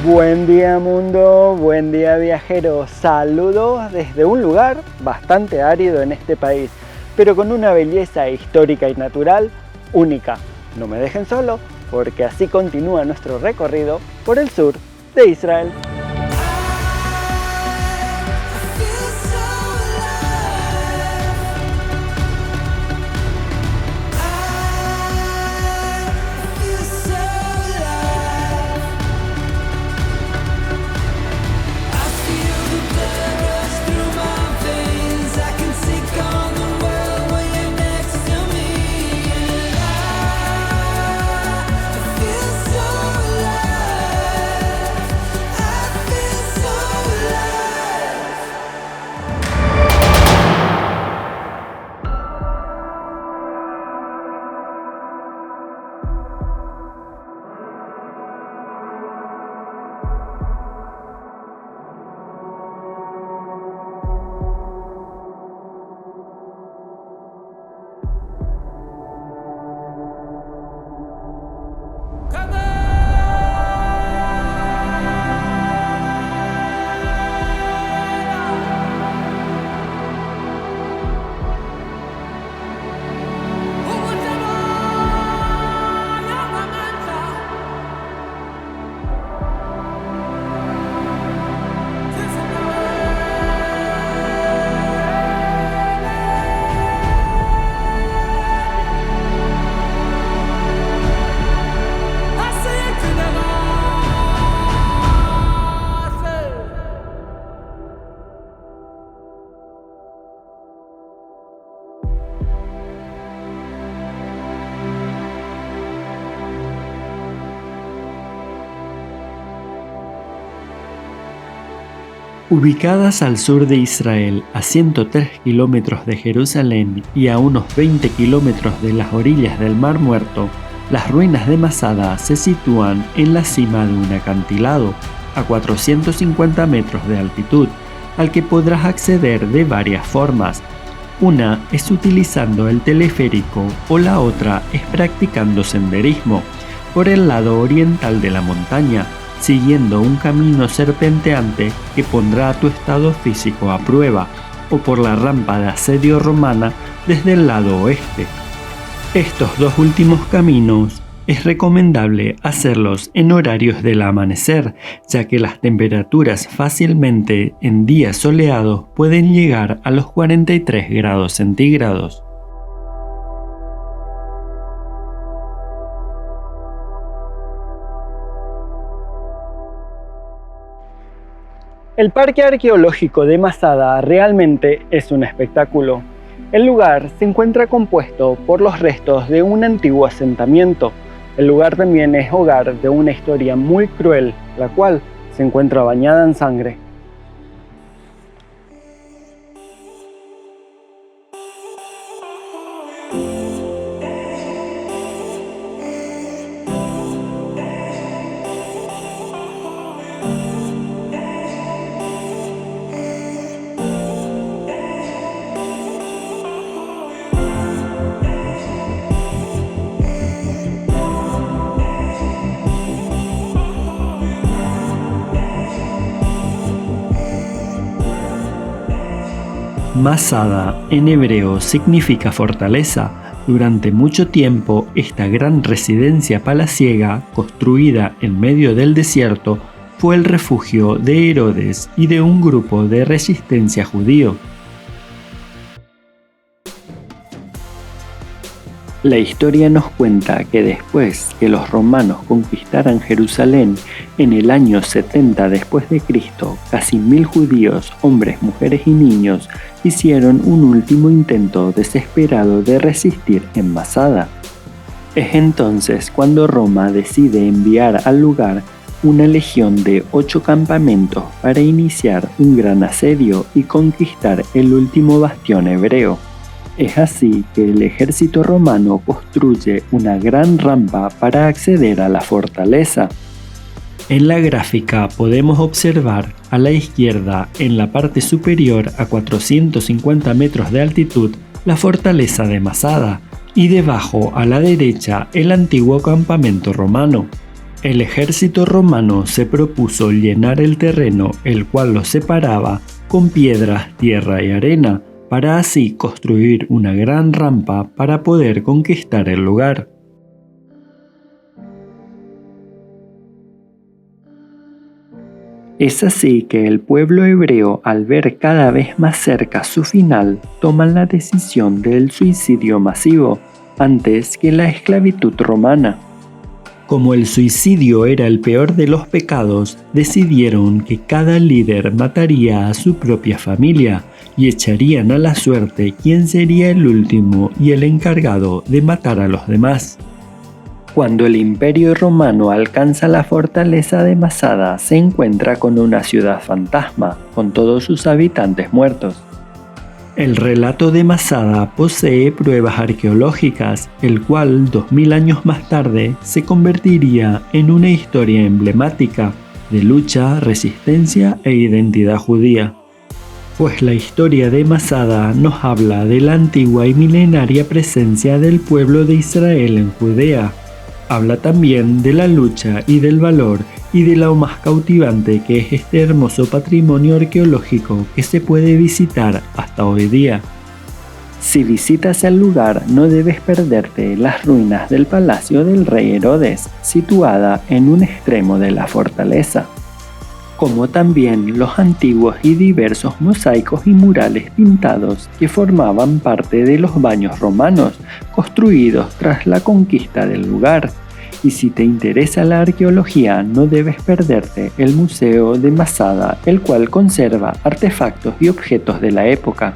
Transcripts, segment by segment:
Buen día mundo, buen día viajeros, saludos desde un lugar bastante árido en este país, pero con una belleza histórica y natural única. No me dejen solo, porque así continúa nuestro recorrido por el sur de Israel. Ubicadas al sur de Israel, a 103 kilómetros de Jerusalén y a unos 20 kilómetros de las orillas del Mar Muerto, las ruinas de Masada se sitúan en la cima de un acantilado, a 450 metros de altitud, al que podrás acceder de varias formas. Una es utilizando el teleférico o la otra es practicando senderismo por el lado oriental de la montaña, siguiendo un camino serpenteante que pondrá tu estado físico a prueba, o por la rampa de asedio romana desde el lado oeste. Estos dos últimos caminos es recomendable hacerlos en horarios del amanecer, ya que las temperaturas fácilmente en días soleados pueden llegar a los 43 grados centígrados. El Parque Arqueológico de Masada realmente es un espectáculo. El lugar se encuentra compuesto por los restos de un antiguo asentamiento. El lugar también es hogar de una historia muy cruel, la cual se encuentra bañada en sangre. Masada en hebreo significa fortaleza. Durante mucho tiempo, esta gran residencia palaciega, construida en medio del desierto, fue el refugio de Herodes y de un grupo de resistencia judío. La historia nos cuenta que después que los romanos conquistaran Jerusalén en el año 70 después de Cristo, casi 1000 judíos, hombres, mujeres y niños, hicieron un último intento desesperado de resistir en Masada. Es entonces cuando Roma decide enviar al lugar una legión de 8 campamentos para iniciar un gran asedio y conquistar el último bastión hebreo. Es así que el ejército romano construye una gran rampa para acceder a la fortaleza. En la gráfica podemos observar a la izquierda, en la parte superior a 450 metros de altitud, la fortaleza de Masada y debajo a la derecha el antiguo campamento romano. El ejército romano se propuso llenar el terreno, el cual lo separaba, con piedras, tierra y arena, para así construir una gran rampa para poder conquistar el lugar. Es así que el pueblo hebreo, al ver cada vez más cerca su final, toman la decisión del suicidio masivo, antes que la esclavitud romana. Como el suicidio era el peor de los pecados, decidieron que cada líder mataría a su propia familia y echarían a la suerte quién sería el último y el encargado de matar a los demás. Cuando el Imperio Romano alcanza la fortaleza de Masada, se encuentra con una ciudad fantasma, con todos sus habitantes muertos. El relato de Masada posee pruebas arqueológicas, el cual 2000 años más tarde se convertiría en una historia emblemática de lucha, resistencia e identidad judía. Pues la historia de Masada nos habla de la antigua y milenaria presencia del pueblo de Israel en Judea. Habla también de la lucha y del valor y de lo más cautivante que es este hermoso patrimonio arqueológico que se puede visitar hasta hoy día. Si visitas el lugar, no debes perderte las ruinas del palacio del rey Herodes, situada en un extremo de la fortaleza, como también los antiguos y diversos mosaicos y murales pintados que formaban parte de los baños romanos, construidos tras la conquista del lugar. Y si te interesa la arqueología, no debes perderte el Museo de Masada, el cual conserva artefactos y objetos de la época.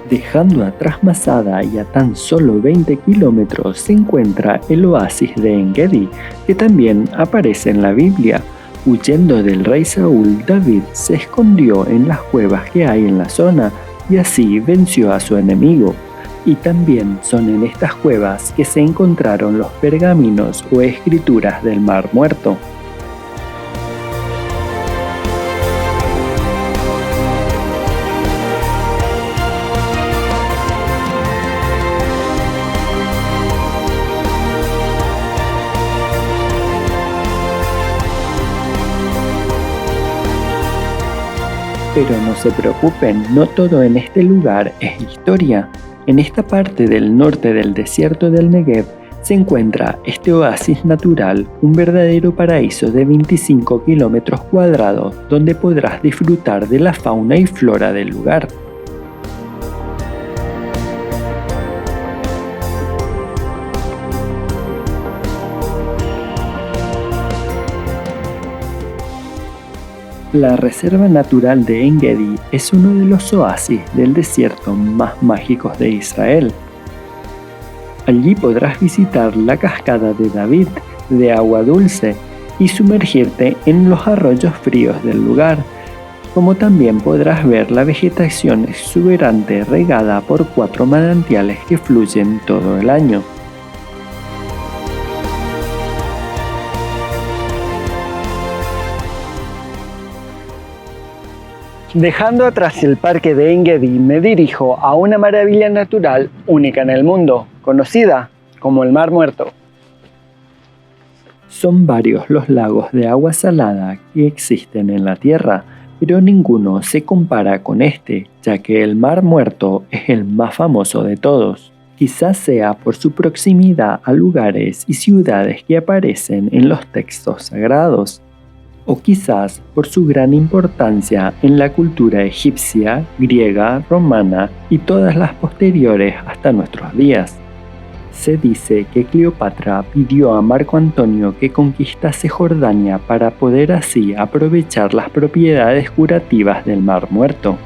Dejando atrás Masada y a tan solo 20 kilómetros se encuentra el oasis de En-Gedi, que también aparece en la Biblia. Huyendo del rey Saúl, David se escondió en las cuevas que hay en la zona y así venció a su enemigo. Y también son en estas cuevas que se encontraron los pergaminos o escrituras del Mar Muerto. Pero no se preocupen, no todo en este lugar es historia. En esta parte del norte del desierto del Negev se encuentra este oasis natural, un verdadero paraíso de 25 kilómetros cuadrados, donde podrás disfrutar de la fauna y flora del lugar. La Reserva Natural de En-Gedi es uno de los oasis del desierto más mágicos de Israel. Allí podrás visitar la cascada de David de agua dulce y sumergirte en los arroyos fríos del lugar, como también podrás ver la vegetación exuberante regada por 4 manantiales que fluyen todo el año. Dejando atrás el parque de En-Gedi, me dirijo a una maravilla natural única en el mundo, conocida como el Mar Muerto. Son varios los lagos de agua salada que existen en la Tierra, pero ninguno se compara con este, ya que el Mar Muerto es el más famoso de todos. Quizás sea por su proximidad a lugares y ciudades que aparecen en los textos sagrados, o quizás por su gran importancia en la cultura egipcia, griega, romana y todas las posteriores hasta nuestros días. Se dice que Cleopatra pidió a Marco Antonio que conquistase Jordania para poder así aprovechar las propiedades curativas del Mar Muerto.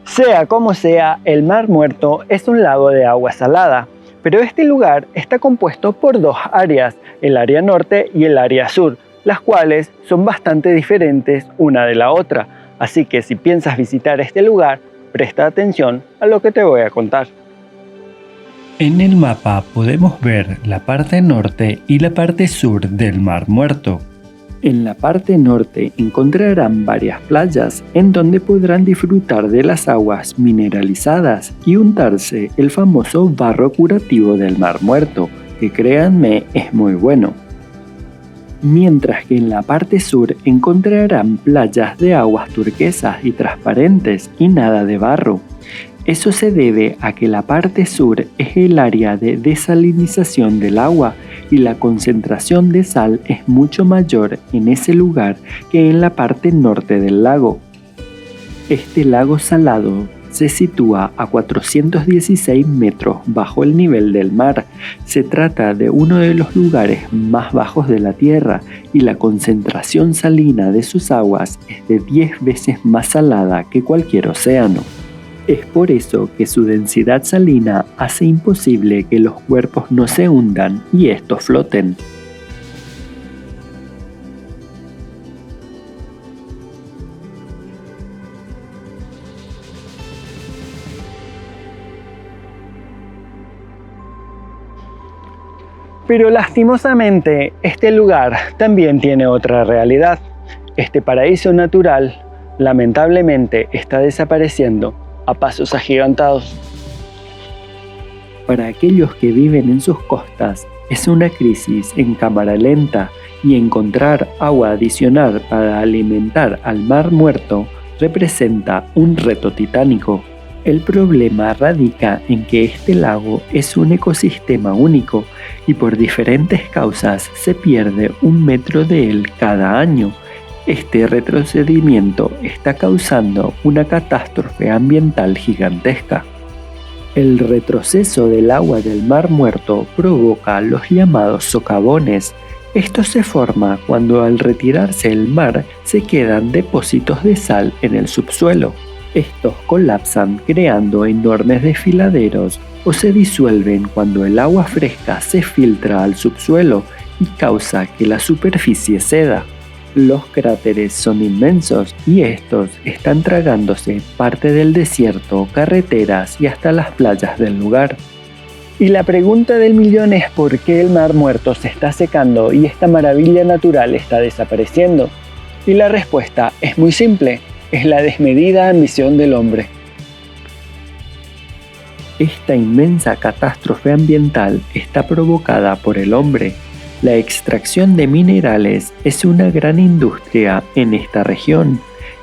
Sea como sea, el Mar Muerto es un lago de agua salada, pero este lugar está compuesto por dos áreas, el área norte y el área sur, las cuales son bastante diferentes una de la otra, así que si piensas visitar este lugar, presta atención a lo que te voy a contar. En el mapa podemos ver la parte norte y la parte sur del Mar Muerto. En la parte norte encontrarán varias playas en donde podrán disfrutar de las aguas mineralizadas y untarse el famoso barro curativo del Mar Muerto, que créanme es muy bueno. Mientras que en la parte sur encontrarán playas de aguas turquesas y transparentes y nada de barro. Eso se debe a que la parte sur es el área de desalinización del agua y la concentración de sal es mucho mayor en ese lugar que en la parte norte del lago. Este lago salado se sitúa a 416 metros bajo el nivel del mar. Se trata de uno de los lugares más bajos de la Tierra y la concentración salina de sus aguas es de 10 veces más salada que cualquier océano. Es por eso que su densidad salina hace imposible que los cuerpos no se hundan y estos floten. Pero lastimosamente, este lugar también tiene otra realidad. Este paraíso natural, lamentablemente, está desapareciendo a pasos agigantados. Para aquellos que viven en sus costas, es una crisis en cámara lenta y encontrar agua adicional para alimentar al Mar Muerto representa un reto titánico. El problema radica en que este lago es un ecosistema único y por diferentes causas se pierde 1 metro de él cada año. Este retrocedimiento está causando una catástrofe ambiental gigantesca. El retroceso del agua del Mar Muerto provoca los llamados socavones. Esto se forma cuando al retirarse el mar se quedan depósitos de sal en el subsuelo. Estos colapsan creando enormes desfiladeros o se disuelven cuando el agua fresca se filtra al subsuelo y causa que la superficie ceda. Los cráteres son inmensos y estos están tragándose parte del desierto, carreteras y hasta las playas del lugar. Y la pregunta del millón es ¿por qué el Mar Muerto se está secando y esta maravilla natural está desapareciendo? Y la respuesta es muy simple, es la desmedida ambición del hombre. Esta inmensa catástrofe ambiental está provocada por el hombre. La extracción de minerales es una gran industria en esta región.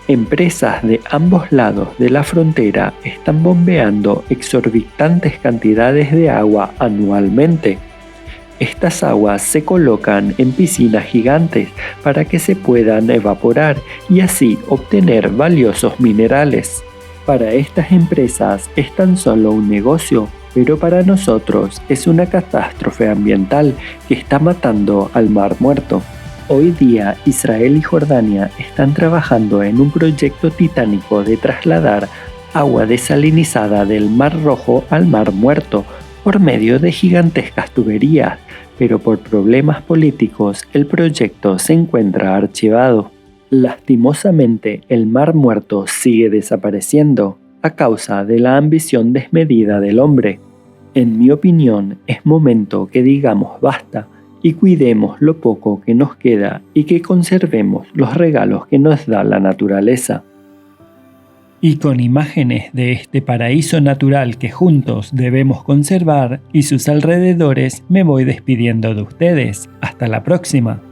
Empresas de ambos lados de la frontera están bombeando exorbitantes cantidades de agua anualmente. Estas aguas se colocan en piscinas gigantes para que se puedan evaporar y así obtener valiosos minerales. Para estas empresas es tan solo un negocio, pero para nosotros es una catástrofe ambiental que está matando al Mar Muerto. Hoy día Israel y Jordania están trabajando en un proyecto titánico de trasladar agua desalinizada del Mar Rojo al Mar Muerto por medio de gigantescas tuberías, pero por problemas políticos el proyecto se encuentra archivado. Lastimosamente, el Mar Muerto sigue desapareciendo a causa de la ambición desmedida del hombre. En mi opinión, es momento que digamos basta y cuidemos lo poco que nos queda y que conservemos los regalos que nos da la naturaleza. Y con imágenes de este paraíso natural que juntos debemos conservar y sus alrededores, me voy despidiendo de ustedes. Hasta la próxima.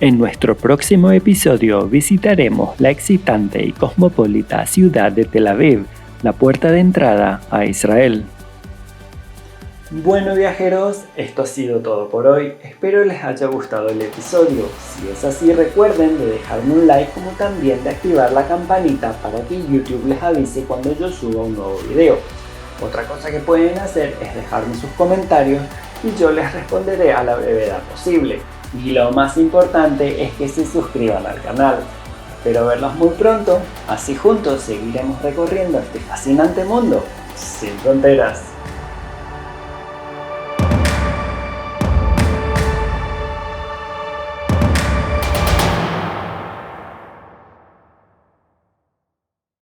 En nuestro próximo episodio visitaremos la excitante y cosmopolita ciudad de Tel Aviv, la puerta de entrada a Israel. Bueno viajeros, esto ha sido todo por hoy, espero les haya gustado el episodio. Si es así, recuerden de dejarme un like como también de activar la campanita para que YouTube les avise cuando yo suba un nuevo video. Otra cosa que pueden hacer es dejarme sus comentarios y yo les responderé a la brevedad posible. Y lo más importante es que se suscriban al canal. Espero verlos muy pronto, así juntos seguiremos recorriendo este fascinante mundo sin fronteras.